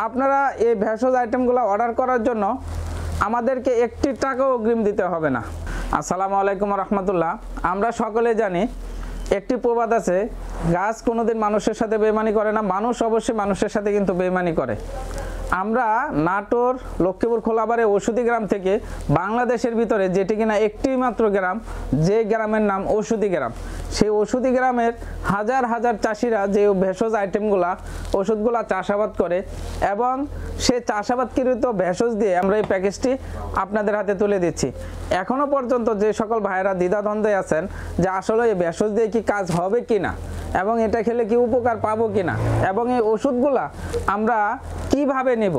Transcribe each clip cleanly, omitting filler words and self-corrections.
আপনারা এই ভেষজ আইটেমগুলো অর্ডার করার জন্য আমাদেরকে 1 টাকাও অগ্রিম দিতে হবে না। আসসালামু আলাইকুম রহমতুল্লাহ। আমরা সকলে জানি একটি প্রবাদ আছে, গাছ কোনোদিন মানুষের সাথে বেইমানি করে না, মানুষ অবশ্যই মানুষের সাথে কিন্তু বেইমানি করে। আমরা নাটোর লক্ষ্মীপুর খোলাবাড়ি ওষুধি গ্রাম থেকে বাংলাদেশের ভিতরে যেটি কিনা একটি মাত্র গ্রাম, যে গ্রামের নাম ওষুধি গ্রাম, সেই ওষুধি গ্রামের হাজার হাজার চাষিরা যে ভেষজ আইটেমগুলা ওষুধগুলা চাষাবাদ করে এবং সেই চাষাবাদকৃত ভেষজ দিয়ে আমরা এই প্যাকেজটি আপনাদের হাতে তুলে দিচ্ছি। এখনও পর্যন্ত যে সকল ভাইয়েরা দ্বিধাদ্বন্দ্বে আছেন যে আসলে এই ভেষজ দিয়ে কি কাজ হবে কি না এবং এটা খেলে কি উপকার পাবো কিনা এবং এই ওষুধগুলা আমরা কিভাবে নেব,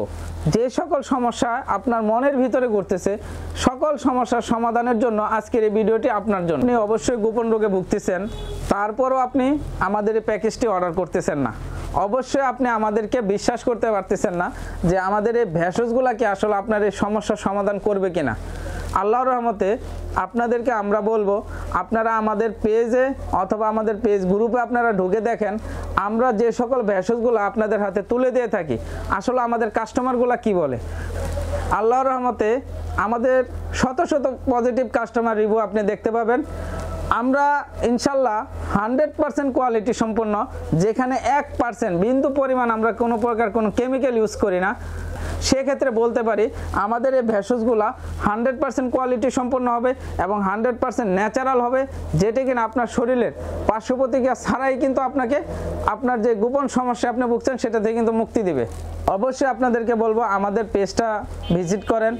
যে সকল সমস্যা আপনার মনের ভিতরে ঘুরতেছে সকল সমস্যার সমাধানের জন্য আজকের এই ভিডিওটি আপনার জন্য। আপনি অবশ্যই গোপন রোগে ভুগতেছেন, তারপরও আপনি আমাদের এই প্যাকেজটি অর্ডার করতেছেন না, অবশ্যই আপনি আমাদেরকে বিশ্বাস করতে পারতেছেন না যে আমাদের এই ভেষজগুলা কি আসলে আপনার এই সমস্যার সমাধান করবে কিনা। আল্লাহর রহমতে আপনাদেরকে আমরা বলবো, আপনারা আমাদের পেজে অথবা আমাদের পেজ গ্রুপে আপনারা ঢুকে দেখেন আমরা যে সকল ভেষজগুলো আপনাদের হাতে তুলে দিয়ে থাকি আসলে আমাদের কাস্টমারগুলো কি বলে। আল্লাহর রহমতে আমাদের শত শত পজিটিভ কাস্টমার রিভিউ আপনি দেখতে পাবেন। আমরা ইনশাল্লাহ 100% কোয়ালিটি সম্পন্ন, যেখানে 1% বিন্দু পরিমাণ আমরা কোনো প্রকার কোনো কেমিক্যাল ইউজ করি না, সেক্ষেত্রে বলতে পারি আমাদের এই ভেষজগুলা 100% কোয়ালিটি সম্পন্ন হবে এবং 100% ন্যাচারাল হবে, যেটি কিনা আপনার শরীরের পার্শ্ব প্রতিক্রিয়া ছাড়াই কিন্তু আপনাকে আপনার যে গোপন সমস্যা আপনি ভুগছেন সেটা থেকে কিন্তু মুক্তি দিবে। অবশ্যই আপনাদেরকে বলবো আমাদের পেজটা ভিজিট করেন।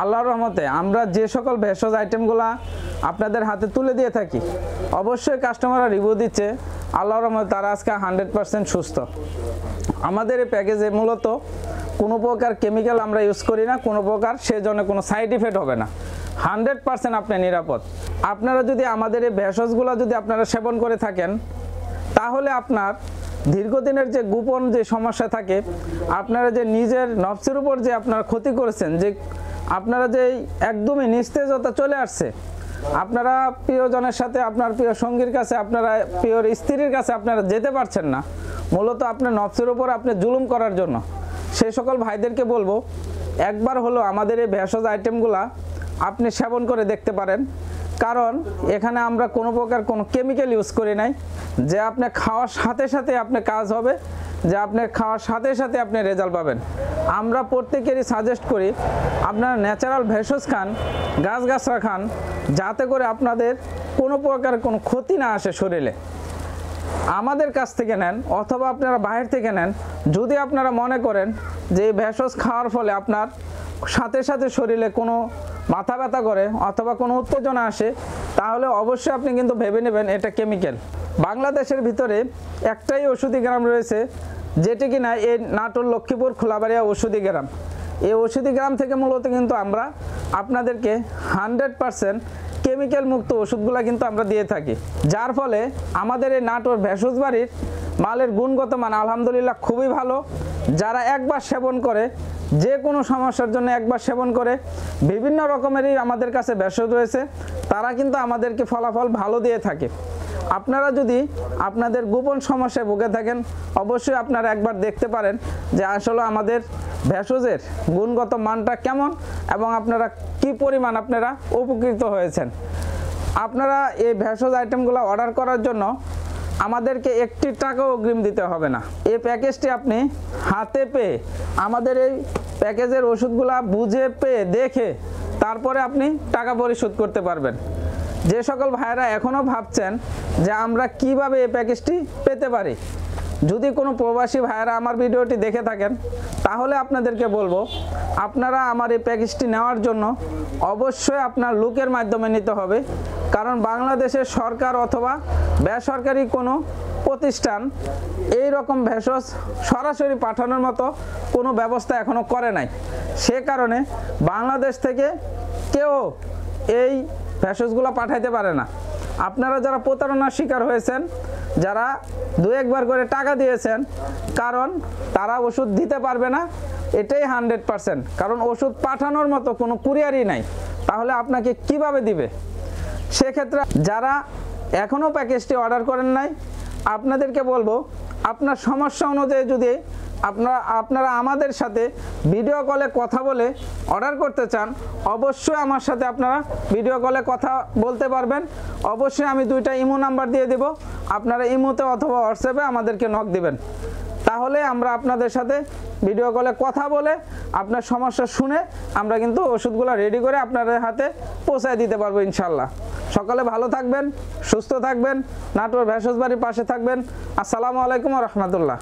আল্লাহর রহমতে আমরা যে সকল ভেষজ আইটেমগুলা আপনাদের হাতে তুলে দিয়ে থাকি অবশ্যই কাস্টমাররা রিভিউ দিচ্ছে আল্লাহর রহমতে তারা আজকে 100% সুস্থ। আমাদের এই প্যাকেজে মূলত কোনো প্রকার কেমিক্যাল আমরা ইউজ করি না, কোনো প্রকার সেজন্য কোনো সাইড ইফেক্ট হবে না, 100% আপনি নিরাপদ। আপনারা যদি আমাদের এই ভেষজগুলো যদি আপনারা সেবন করে থাকেন তাহলে আপনার দীর্ঘদিনের যে গোপন যে সমস্যা থাকে, আপনারা যে নিজের নফসের উপর যে আপনারা ক্ষতি করেছেন, যে আপনারা যে একদমই নিস্তেজতা চলে আসছে, আপনারা প্রিয়জনের সাথে আপনার প্রিয় সঙ্গীর কাছে আপনারা প্রিয় স্ত্রীর কাছে আপনারা যেতে পারছেন না, মূলত আপনার নফসের উপর আপনি জুলুম করার জন্য, সেই সকল ভাইদেরকে বলবো একবার হলো আমাদের এই ভেষজ আইটেমগুলা আপনি সেবন করে দেখতে পারেন। কারণ এখানে আমরা কোনো প্রকার কোনো কেমিক্যাল ইউজ করি নাই, যে আপনি খাওয়ার সাথে সাথে আপনি কাজ হবে, যে আপনি খাওয়ার সাথে সাথে আপনি রেজাল্ট পাবেন। আমরা প্রত্যেকেরই সাজেস্ট করি আপনারা ন্যাচারাল ভেষজ খান, গাছগাছরা খান, যাতে করে আপনাদের কোনো প্রকার কোনো ক্ষতি না আসে শরীরে। আমাদের কাছ থেকে নেন অথবা আপনারা বাইরে থেকে নেন, যদি আপনারা মনে করেন যে এই ভেষজ খাওয়ার ফলে আপনার সাথে সাথে শরীরে কোনো মাথা ব্যথা করে অথবা কোনো উত্তেজনা আসে, তাহলে অবশ্যই আপনি কিন্তু ভেবে নেবেন এটা কেমিক্যাল। বাংলাদেশের ভিতরে একটাই ওষুধি গ্রাম রয়েছে, যেটি কিনা এই নাটোর লক্ষ্মীপুর খোলাবাড়িয়া ওষুধি গ্রাম। এই ওষুধি গ্রাম থেকে মূলত কিন্তু আমরা আপনাদেরকে 100% কেমিক্যাল মুক্ত ওষুধগুলো কিন্তু আমরা দিয়ে থাকি, যার ফলে আমাদের এই নাটোর ভেষজ বাড়ির মালের গুণগত মান আলহামদুলিল্লাহ খুবই ভালো। যারা একবার সেবন করে, যে কোনো সমস্যার জন্য একবার সেবন করে, বিভিন্ন রকমেরই আমাদের কাছে ভেষজ রয়েছে, তারা কিন্তু আমাদেরকে ফলাফল ভালো দিয়ে থাকে। আপনারা যদি আপনাদের গোপন সমস্যায় ভুগে থাকেন অবশ্যই আপনারা একবার দেখতে পারেন যে আসলে আমাদের ভেষজের গুণগত মানটা কেমন এবং আপনারা কি পরিমাণ আপনারা উপকৃত হয়েছেন। আপনারা এই ভেষজ আইটেমগুলো অর্ডার করার জন্য আমাদেরকে 1 টাকাও অগ্রিম দিতে হবে না। এই প্যাকেজটি আপনি হাতে পেয়ে আমাদের এই প্যাকেজের ওষুধগুলা বুঝে পেয়ে দেখে তারপরে আপনি টাকা পরিশোধ করতে পারবেন। যে সকল ভাইয়েরা এখনও ভাবছেন যে আমরা কিভাবে এই প্যাকেজটি পেতে পারি, যদি কোনো প্রবাসী ভাইয়েরা আমার ভিডিওটি দেখে থাকেন তাহলে আপনাদেরকে বলবো আপনারা আমার এই প্যাকেজটি নেওয়ার জন্য অবশ্যই আপনার লোকের মাধ্যমে নিতে হবে। কারণ বাংলাদেশের সরকার অথবা বেসরকারি কোনো প্রতিষ্ঠান এই রকম ভেষজ সরাসরি পাঠানোর মতো কোনো ব্যবস্থা এখনও করে নাই। সে কারণে বাংলাদেশ থেকে কেউ এই ভেষজগুলো পাঠাইতে পারে না। আপনারা যারা প্রতারণার শিকার হয়েছেন, যারা 2-1 বার করে টাকা দিয়েছেন, কারণ তারা ওষুধ দিতে পারবে না এটাই 100%, কারণ ওষুধ পাঠানোর মতো কোনো কুরিয়ারই নাই, তাহলে আপনাকে কিভাবে দিবে। সেক্ষেত্রে যারা এখনও প্যাকেজটি অর্ডার করেন নাই আপনাদেরকে বলবো আপনার সমস্যা অনুযায়ী যদি আপনারা আমাদের সাথে ভিডিও কলে কথা বলে অর্ডার করতে চান, অবশ্যই আমার সাথে আপনারা ভিডিও কলে কথা বলতে পারবেন। অবশ্যই আমি 2টা ইমো নাম্বার দিয়ে দেব, আপনারা ইমোতে অথবা হোয়াটসঅ্যাপে আমাদেরকে নক দিবেন। তাহলে আমরা আপনাদের সাথে ভিডিও কলে কথা বলে আপনার সমস্যা শুনে আমরা কিন্তু ওষুধগুলো রেডি করে আপনাদের হাতে পৌঁছায় দিতে পারবো ইনশাল্লাহ। সকলে ভালো থাকবেন, সুস্থ থাকবেন, নাটোর ভেষজবাড়ির পাশে থাকবেন। আসসালামু আলাইকুম ওয়া রাহমাতুল্লাহ।